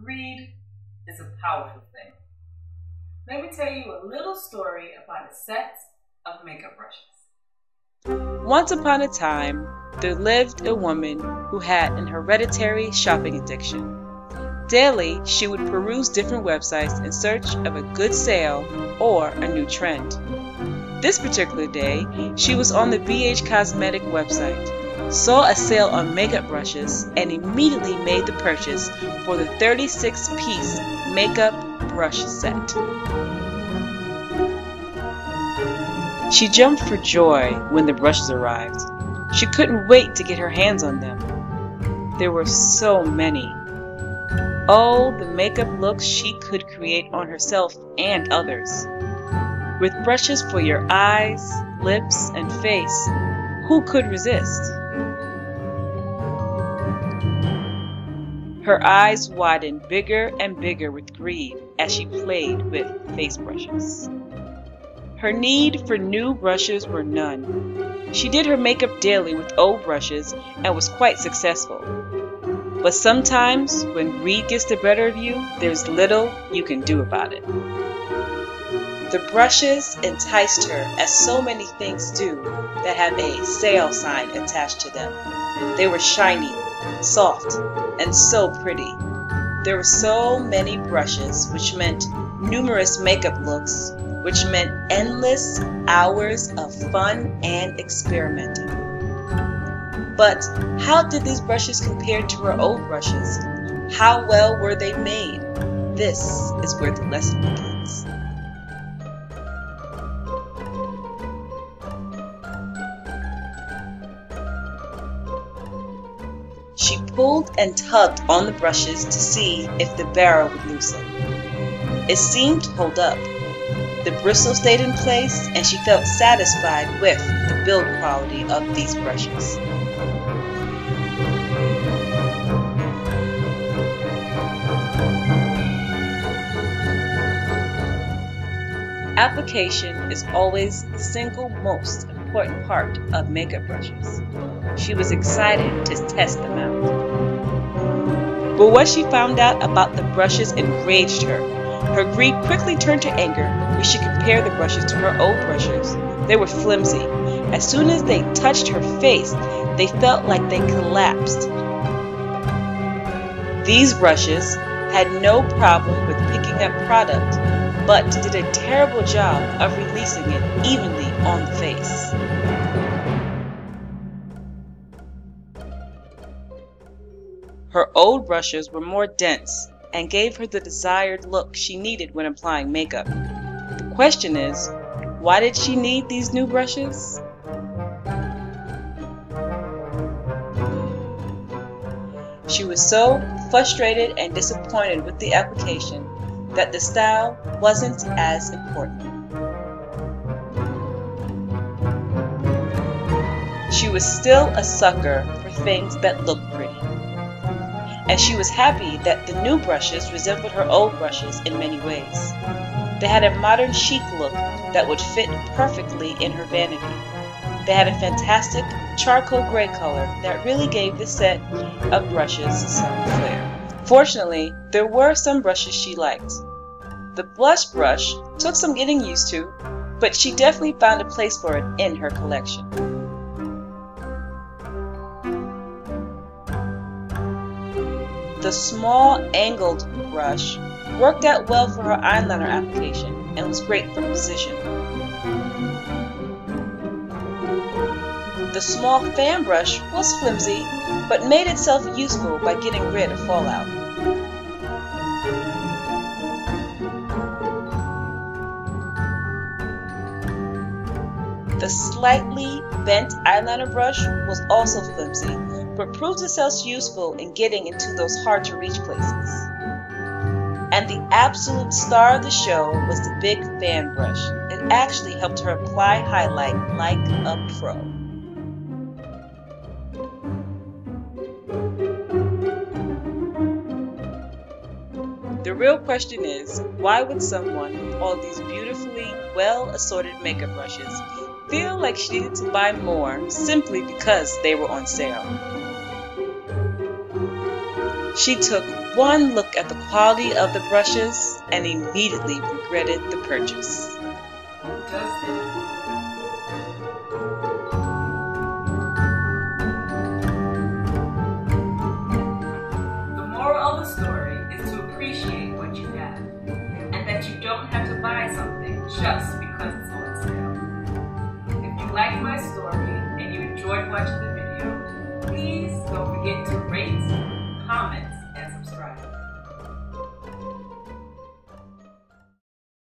Greed is a powerful thing. Let me tell you a little story about a set of makeup brushes. Once upon a time, there lived a woman who had an hereditary shopping addiction. Daily, she would peruse different websites in search of a good sale or a new trend. This particular day, she was on the BH Cosmetic website, saw a sale on makeup brushes, and immediately made the purchase for the 36-piece makeup brush set. She jumped for joy when the brushes arrived. She couldn't wait to get her hands on them. There were so many. Oh, the makeup looks she could create on herself and others. With brushes for your eyes, lips, and face, who could resist? Her eyes widened bigger and bigger with greed as she played with face brushes. Her need for new brushes were none. She did her makeup daily with old brushes and was quite successful. But sometimes, when greed gets the better of you, there's little you can do about it. The brushes enticed her as so many things do that have a sale sign attached to them. They were shiny, soft, and so pretty. There were so many brushes, which meant numerous makeup looks, which meant endless hours of fun and experimenting. But how did these brushes compare to her old brushes? How well were they made? This is where the lesson begins. She pulled and tugged on the brushes to see if the barrel would loosen. It seemed to hold up. The bristle stayed in place, and she felt satisfied with the build quality of these brushes. Application is always the single most important part of makeup brushes. She was excited to test them out. But what she found out about the brushes enraged her. Her greed quickly turned to anger when she compared the brushes to her old brushes. They were flimsy. As soon as they touched her face, they felt like they collapsed. These brushes had no problem with picking up product, but did a terrible job of releasing it evenly on the face. Her old brushes were more dense and gave her the desired look she needed when applying makeup. The question is, why did she need these new brushes? She was so frustrated and disappointed with the application that the style wasn't as important. She was still a sucker for things that looked pretty. And she was happy that the new brushes resembled her old brushes in many ways. They had a modern chic look that would fit perfectly in her vanity. They had a fantastic charcoal gray color that really gave the set of brushes some flair. Fortunately, there were some brushes she liked. The blush brush took some getting used to, but she definitely found a place for it in her collection. The small angled brush worked out well for her eyeliner application and was great for precision. The small fan brush was flimsy, but made itself useful by getting rid of fallout. The slightly bent eyeliner brush was also flimsy, but proved itself useful in getting into those hard-to-reach places. And the absolute star of the show was the big fan brush. It actually helped her apply highlight like a pro. The real question is, why would someone with all these beautifully well-assorted makeup brushes feel like she needed to buy more simply because they were on sale? She took one look at the quality of the brushes and immediately regretted the purchase. The moral of the story is to appreciate what you have, and that you don't have to buy something just because it's on sale. If you liked my story and you enjoyed watching the